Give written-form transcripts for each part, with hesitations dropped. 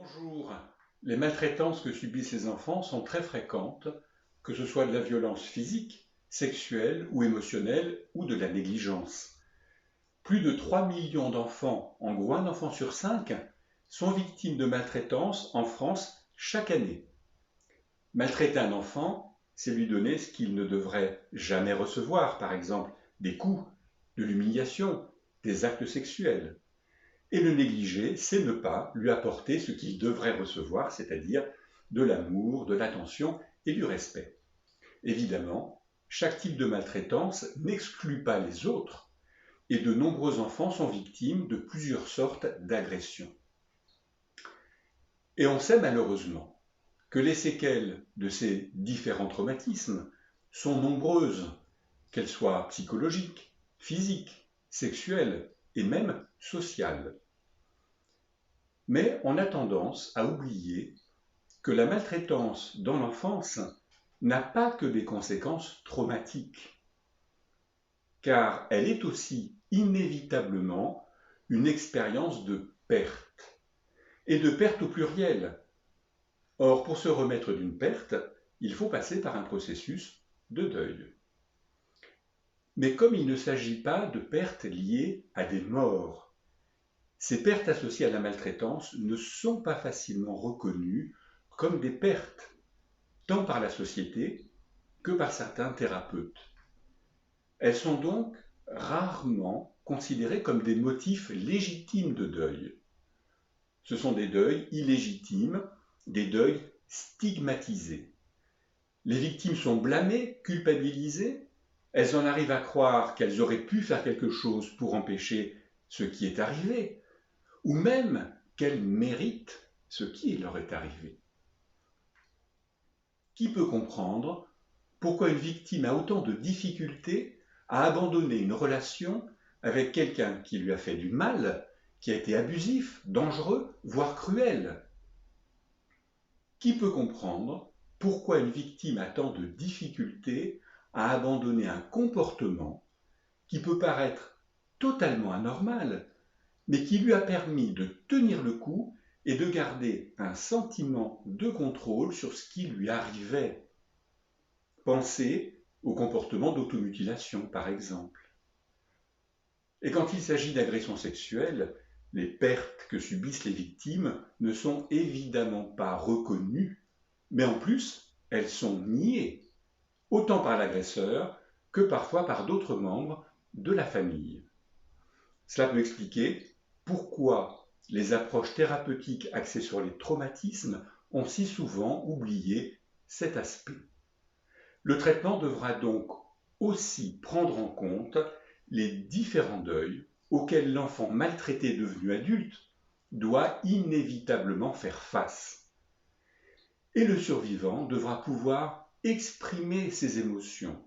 Bonjour. Les maltraitances que subissent les enfants sont très fréquentes, que ce soit de la violence physique, sexuelle ou émotionnelle ou de la négligence. Plus de 3 millions d'enfants, en gros un enfant sur 5, sont victimes de maltraitance en France chaque année. Maltraiter un enfant, c'est lui donner ce qu'il ne devrait jamais recevoir, par exemple des coups, de l'humiliation, des actes sexuels. Et le négliger, c'est ne pas lui apporter ce qu'il devrait recevoir, c'est-à-dire de l'amour, de l'attention et du respect. Évidemment, chaque type de maltraitance n'exclut pas les autres, et de nombreux enfants sont victimes de plusieurs sortes d'agressions. Et on sait malheureusement que les séquelles de ces différents traumatismes sont nombreuses, qu'elles soient psychologiques, physiques, sexuelles et même sociales. Mais on a tendance à oublier que la maltraitance dans l'enfance n'a pas que des conséquences traumatiques, car elle est aussi inévitablement une expérience de perte, et de perte au pluriel. Or, pour se remettre d'une perte, il faut passer par un processus de deuil. Mais comme il ne s'agit pas de pertes liées à des morts, ces pertes associées à la maltraitance ne sont pas facilement reconnues comme des pertes, tant par la société que par certains thérapeutes. Elles sont donc rarement considérées comme des motifs légitimes de deuil. Ce sont des deuils illégitimes, des deuils stigmatisés. Les victimes sont blâmées, culpabilisées, elles en arrivent à croire qu'elles auraient pu faire quelque chose pour empêcher ce qui est arrivé, ou même qu'elles méritent ce qui leur est arrivé. Qui peut comprendre pourquoi une victime a autant de difficultés à abandonner une relation avec quelqu'un qui lui a fait du mal, qui a été abusif, dangereux, voire cruel? Qui peut comprendre pourquoi une victime a tant de difficultés à abandonner un comportement qui peut paraître totalement anormal, mais qui lui a permis de tenir le coup et de garder un sentiment de contrôle sur ce qui lui arrivait? Pensez au comportement d'automutilation, par exemple. Et quand il s'agit d'agressions sexuelles, les pertes que subissent les victimes ne sont évidemment pas reconnues, mais en plus, elles sont niées, autant par l'agresseur que parfois par d'autres membres de la famille. Cela peut expliquer pourquoi les approches thérapeutiques axées sur les traumatismes ont si souvent oublié cet aspect. Le traitement devra donc aussi prendre en compte les différents deuils auxquels l'enfant maltraité devenu adulte doit inévitablement faire face. Et le survivant devra pouvoir exprimer ses émotions,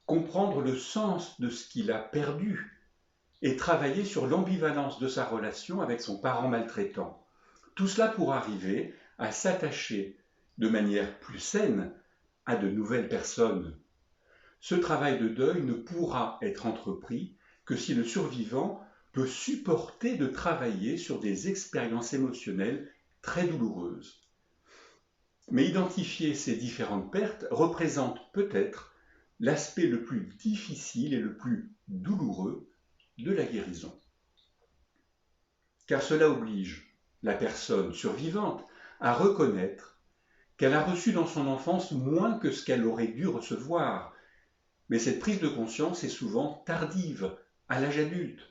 comprendre le sens de ce qu'il a perdu et travailler sur l'ambivalence de sa relation avec son parent maltraitant. Tout cela pour arriver à s'attacher de manière plus saine à de nouvelles personnes. Ce travail de deuil ne pourra être entrepris que si le survivant peut supporter de travailler sur des expériences émotionnelles très douloureuses. Mais identifier ces différentes pertes représente peut-être l'aspect le plus difficile et le plus douloureux de la guérison. Car cela oblige la personne survivante à reconnaître qu'elle a reçu dans son enfance moins que ce qu'elle aurait dû recevoir. Mais cette prise de conscience est souvent tardive, à l'âge adulte.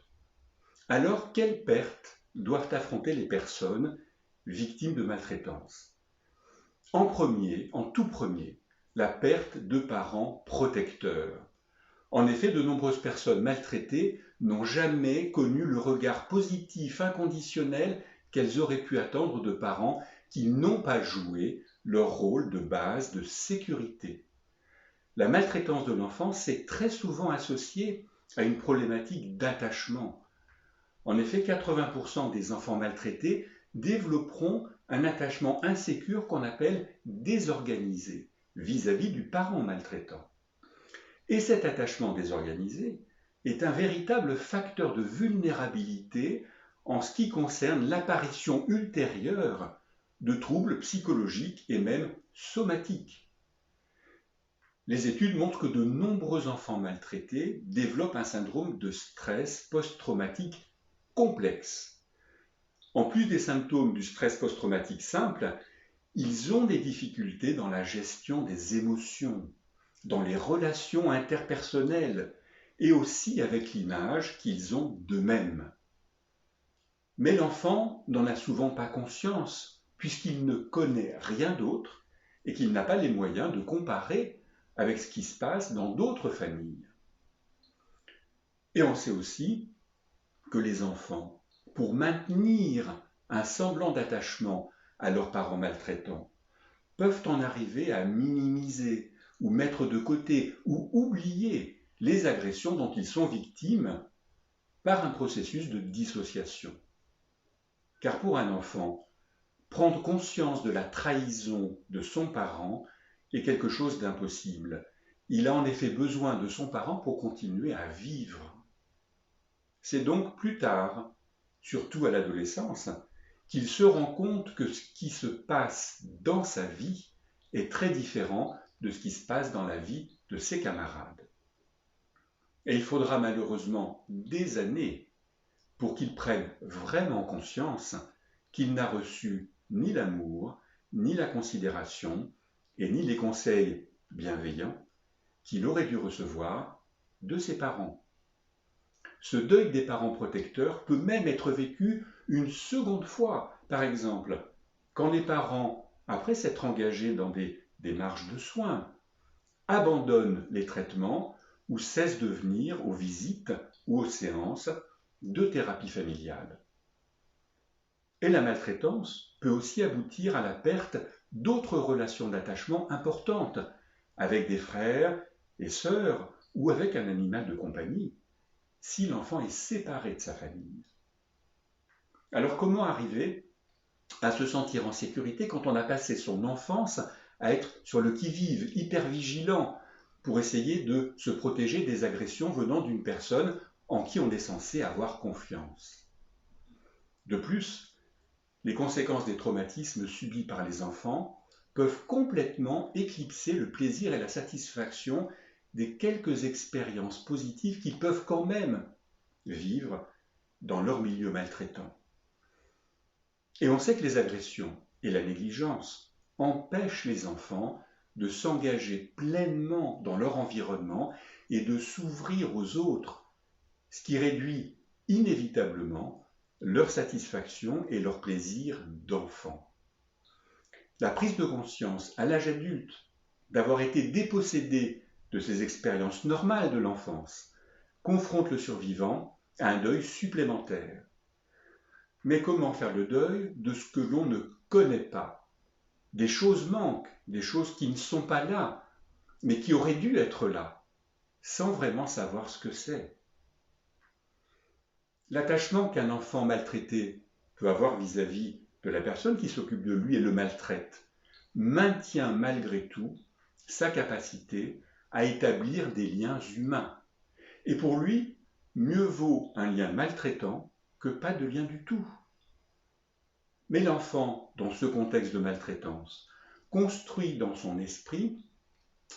Alors, quelles pertes doivent affronter les personnes victimes de maltraitance? En tout premier, la perte de parents protecteurs. En effet, de nombreuses personnes maltraitées n'ont jamais connu le regard positif, inconditionnel qu'elles auraient pu attendre de parents qui n'ont pas joué leur rôle de base de sécurité. La maltraitance de l'enfance est très souvent associée à une problématique d'attachement. En effet, 80% des enfants maltraités développeront un attachement insécure qu'on appelle désorganisé vis-à-vis du parent maltraitant. Et cet attachement désorganisé est un véritable facteur de vulnérabilité en ce qui concerne l'apparition ultérieure de troubles psychologiques et même somatiques. Les études montrent que de nombreux enfants maltraités développent un syndrome de stress post-traumatique complexe. En plus des symptômes du stress post-traumatique simple, ils ont des difficultés dans la gestion des émotions, dans les relations interpersonnelles et aussi avec l'image qu'ils ont d'eux-mêmes. Mais l'enfant n'en a souvent pas conscience puisqu'il ne connaît rien d'autre et qu'il n'a pas les moyens de comparer avec ce qui se passe dans d'autres familles. Et on sait aussi que les enfants, pour maintenir un semblant d'attachement à leurs parents maltraitants, peuvent en arriver à minimiser ou mettre de côté ou oublier les agressions dont ils sont victimes par un processus de dissociation. Car pour un enfant, prendre conscience de la trahison de son parent est quelque chose d'impossible. Il a en effet besoin de son parent pour continuer à vivre. C'est donc plus tard, surtout à l'adolescence, qu'il se rend compte que ce qui se passe dans sa vie est très différent de ce qui se passe dans la vie de ses camarades. Et il faudra malheureusement des années pour qu'il prenne vraiment conscience qu'il n'a reçu ni l'amour, ni la considération, et ni les conseils bienveillants qu'il aurait dû recevoir de ses parents. Ce deuil des parents protecteurs peut même être vécu une seconde fois. Par exemple, quand les parents, après s'être engagés dans des démarches de soins, abandonnent les traitements ou cessent de venir aux visites ou aux séances de thérapie familiale. Et la maltraitance peut aussi aboutir à la perte d'autres relations d'attachement importantes, avec des frères et sœurs ou avec un animal de compagnie, si l'enfant est séparé de sa famille. Alors comment arriver à se sentir en sécurité quand on a passé son enfance à être sur le qui-vive, hyper vigilant, pour essayer de se protéger des agressions venant d'une personne en qui on est censé avoir confiance? De plus, les conséquences des traumatismes subis par les enfants peuvent complètement éclipser le plaisir et la satisfaction des quelques expériences positives qu'ils peuvent quand même vivre dans leur milieu maltraitant. Et on sait que les agressions et la négligence empêchent les enfants de s'engager pleinement dans leur environnement et de s'ouvrir aux autres, ce qui réduit inévitablement leur satisfaction et leur plaisir d'enfant. La prise de conscience à l'âge adulte d'avoir été dépossédé de ces expériences normales de l'enfance confronte le survivant à un deuil supplémentaire. Mais comment faire le deuil de ce que l'on ne connaît pas? Des choses manquent, des choses qui ne sont pas là, mais qui auraient dû être là, sans vraiment savoir ce que c'est. L'attachement qu'un enfant maltraité peut avoir vis-à-vis de la personne qui s'occupe de lui et le maltraite maintient malgré tout sa capacité à établir des liens humains. Et pour lui, mieux vaut un lien maltraitant que pas de lien du tout. Mais l'enfant, dans ce contexte de maltraitance, construit dans son esprit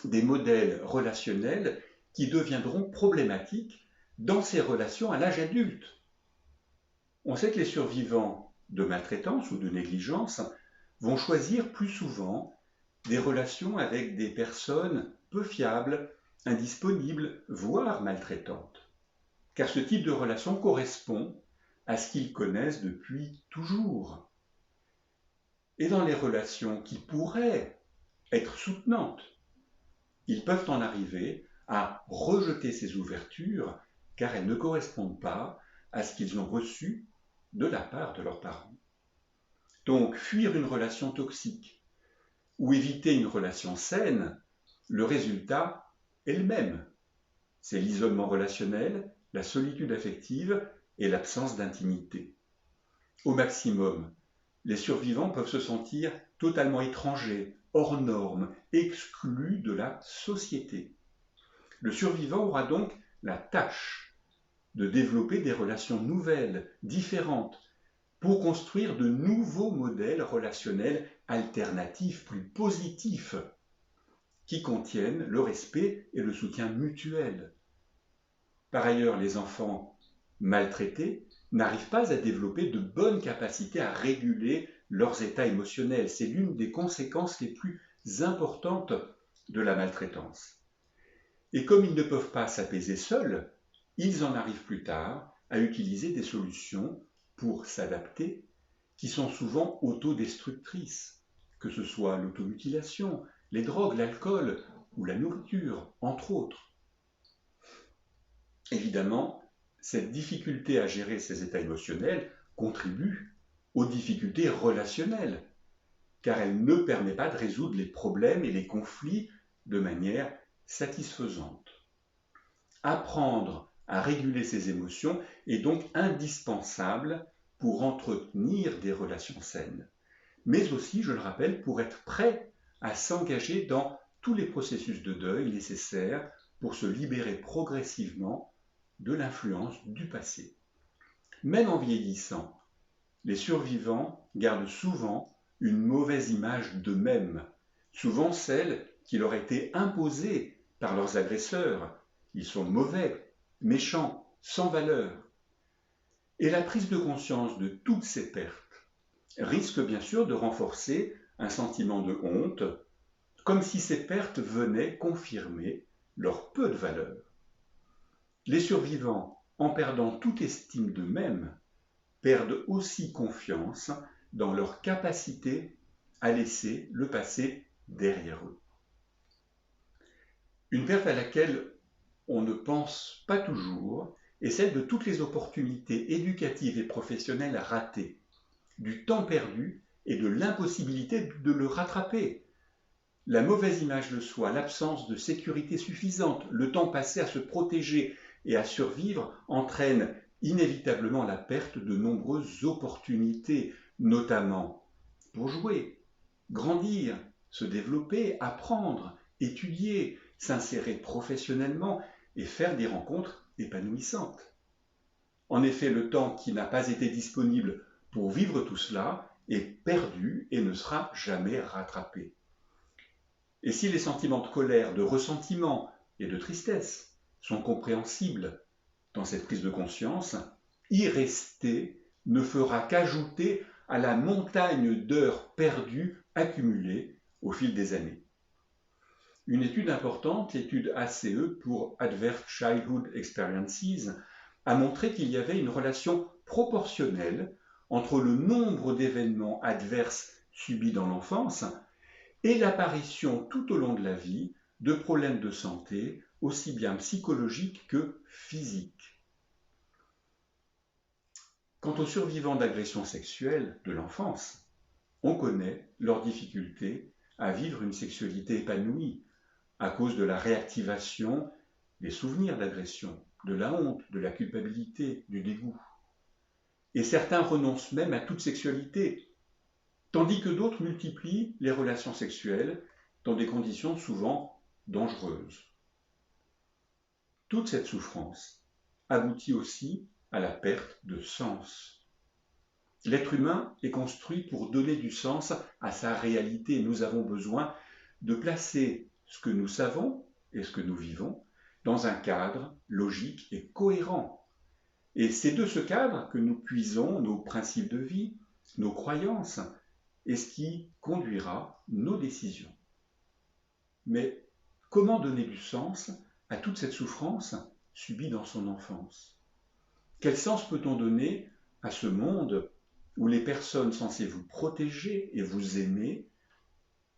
des modèles relationnels qui deviendront problématiques dans ses relations à l'âge adulte. On sait que les survivants de maltraitance ou de négligence vont choisir plus souvent des relations avec des personnes peu fiables, indisponibles, voire maltraitantes. Car ce type de relation correspond à ce qu'ils connaissent depuis toujours. Et dans les relations qui pourraient être soutenantes, ils peuvent en arriver à rejeter ces ouvertures car elles ne correspondent pas à ce qu'ils ont reçu de la part de leurs parents. Donc, fuir une relation toxique ou éviter une relation saine, le résultat est le même. C'est l'isolement relationnel, la solitude affective et l'absence d'intimité. Au maximum, les survivants peuvent se sentir totalement étrangers, hors normes, exclus de la société. Le survivant aura donc la tâche de développer des relations nouvelles, différentes, pour construire de nouveaux modèles relationnels alternatifs, plus positifs, qui contiennent le respect et le soutien mutuel. Par ailleurs, les enfants maltraités n'arrivent pas à développer de bonnes capacités à réguler leurs états émotionnels. C'est l'une des conséquences les plus importantes de la maltraitance. Et comme ils ne peuvent pas s'apaiser seuls, ils en arrivent plus tard à utiliser des solutions pour s'adapter qui sont souvent autodestructrices, que ce soit l'automutilation, les drogues, l'alcool ou la nourriture, entre autres. Évidemment, cette difficulté à gérer ces états émotionnels contribue aux difficultés relationnelles, car elle ne permet pas de résoudre les problèmes et les conflits de manière satisfaisante. Apprendre à réguler ses émotions est donc indispensable pour entretenir des relations saines, mais aussi, je le rappelle, pour être prêt à s'engager dans tous les processus de deuil nécessaires pour se libérer progressivement de l'influence du passé. Même en vieillissant, les survivants gardent souvent une mauvaise image d'eux-mêmes, souvent celle qui leur a été imposée par leurs agresseurs. Ils sont mauvais, méchants, sans valeur. Et la prise de conscience de toutes ces pertes risque bien sûr de renforcer un sentiment de honte, comme si ces pertes venaient confirmer leur peu de valeur. Les survivants, en perdant toute estime d'eux-mêmes, perdent aussi confiance dans leur capacité à laisser le passé derrière eux. Une perte à laquelle on ne pense pas toujours est celle de toutes les opportunités éducatives et professionnelles ratées, du temps perdu et de l'impossibilité de le rattraper. La mauvaise image de soi, l'absence de sécurité suffisante, le temps passé à se protéger et à survivre entraînent inévitablement la perte de nombreuses opportunités, notamment pour jouer, grandir, se développer, apprendre, étudier, s'insérer professionnellement et faire des rencontres épanouissantes. En effet, le temps qui n'a pas été disponible pour vivre tout cela est perdu et ne sera jamais rattrapé. Et si les sentiments de colère, de ressentiment et de tristesse sont compréhensibles dans cette prise de conscience, y rester ne fera qu'ajouter à la montagne d'heures perdues accumulées au fil des années. Une étude importante, l'étude ACE pour Adverse Childhood Experiences, a montré qu'il y avait une relation proportionnelle entre le nombre d'événements adverses subis dans l'enfance et l'apparition tout au long de la vie de problèmes de santé, aussi bien psychologiques que physiques. Quant aux survivants d'agressions sexuelles de l'enfance, on connaît leurs difficultés à vivre une sexualité épanouie à cause de la réactivation des souvenirs d'agression, de la honte, de la culpabilité, du dégoût. Et certains renoncent même à toute sexualité, tandis que d'autres multiplient les relations sexuelles dans des conditions souvent dangereuses. Toute cette souffrance aboutit aussi à la perte de sens. L'être humain est construit pour donner du sens à sa réalité. Nous avons besoin de placer ce que nous savons et ce que nous vivons dans un cadre logique et cohérent. Et c'est de ce cadre que nous puisons nos principes de vie, nos croyances, et ce qui conduira nos décisions. Mais comment donner du sens à toute cette souffrance subie dans son enfance? Quel sens peut-on donner à ce monde où les personnes censées vous protéger et vous aimer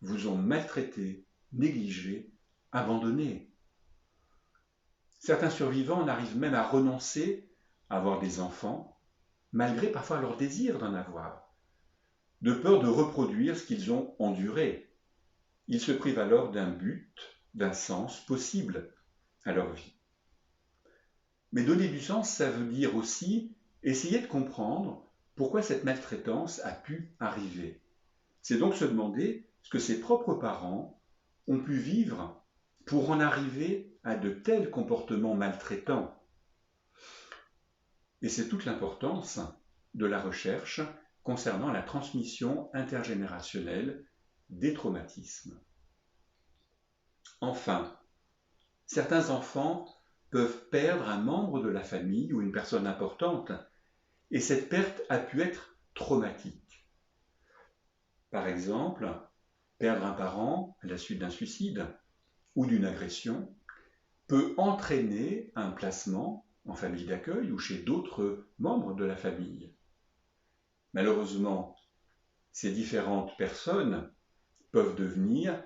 vous ont maltraité, négligé, abandonné? Certains survivants en arrivent même à renoncer à avoir des enfants, malgré parfois leur désir d'en avoir, de peur de reproduire ce qu'ils ont enduré. Ils se privent alors d'un but, d'un sens possible à leur vie. Mais donner du sens, ça veut dire aussi essayer de comprendre pourquoi cette maltraitance a pu arriver. C'est donc se demander ce que ses propres parents ont pu vivre pour en arriver à de tels comportements maltraitants. Et c'est toute l'importance de la recherche concernant la transmission intergénérationnelle des traumatismes. Enfin, certains enfants peuvent perdre un membre de la famille ou une personne importante, et cette perte a pu être traumatique. Par exemple, perdre un parent à la suite d'un suicide ou d'une agression peut entraîner un placement en famille d'accueil ou chez d'autres membres de la famille. Malheureusement, ces différentes personnes peuvent devenir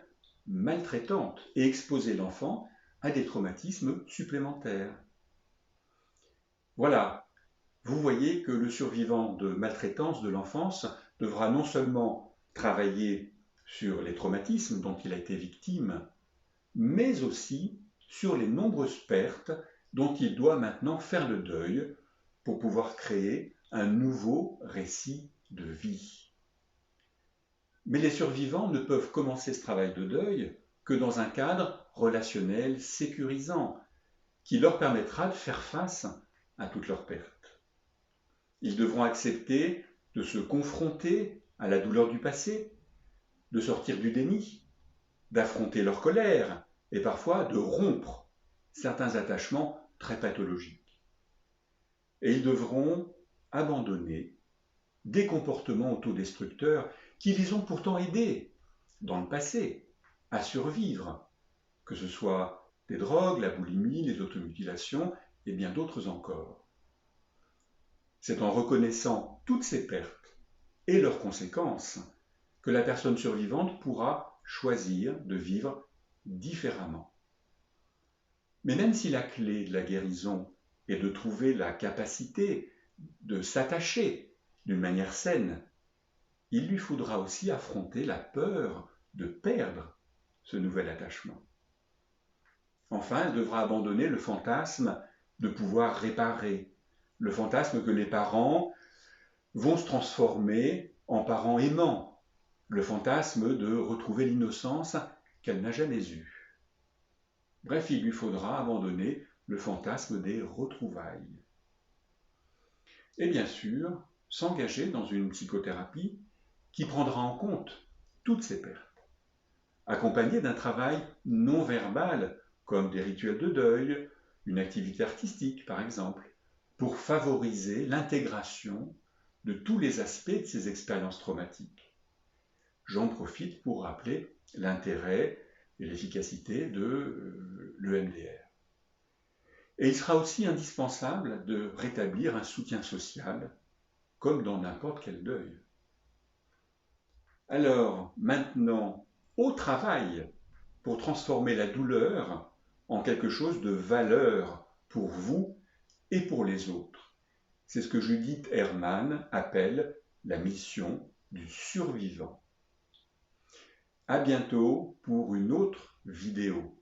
maltraitantes et exposer l'enfant à des traumatismes supplémentaires. Voilà, vous voyez que le survivant de maltraitance de l'enfance devra non seulement travailler sur les traumatismes dont il a été victime, mais aussi sur les nombreuses pertes dont il doit maintenant faire le deuil pour pouvoir créer un nouveau récit de vie. Mais les survivants ne peuvent commencer ce travail de deuil que dans un cadre relationnel sécurisant, qui leur permettra de faire face à toutes leurs pertes. Ils devront accepter de se confronter à la douleur du passé, de sortir du déni, d'affronter leur colère et parfois de rompre certains attachements très pathologiques. Et ils devront abandonner des comportements autodestructeurs qui les ont pourtant aidés dans le passé à survivre, que ce soit des drogues, la boulimie, les automutilations et bien d'autres encore. C'est en reconnaissant toutes ces pertes et leurs conséquences que la personne survivante pourra choisir de vivre différemment. Mais même si la clé de la guérison est de trouver la capacité de s'attacher d'une manière saine, il lui faudra aussi affronter la peur de perdre ce nouvel attachement. Enfin, elle devra abandonner le fantasme de pouvoir réparer, le fantasme que les parents vont se transformer en parents aimants, le fantasme de retrouver l'innocence qu'elle n'a jamais eue. Bref, il lui faudra abandonner le fantasme des retrouvailles. Et bien sûr, s'engager dans une psychothérapie qui prendra en compte toutes ces pertes, accompagnée d'un travail non verbal, comme des rituels de deuil, une activité artistique par exemple, pour favoriser l'intégration de tous les aspects de ces expériences traumatiques. J'en profite pour rappeler l'intérêt et l'efficacité de l'EMDR. Et il sera aussi indispensable de rétablir un soutien social, comme dans n'importe quel deuil. Alors, maintenant, au travail pour transformer la douleur en quelque chose de valeur pour vous et pour les autres. C'est ce que Judith Herman appelle la mission du survivant. À bientôt pour une autre vidéo.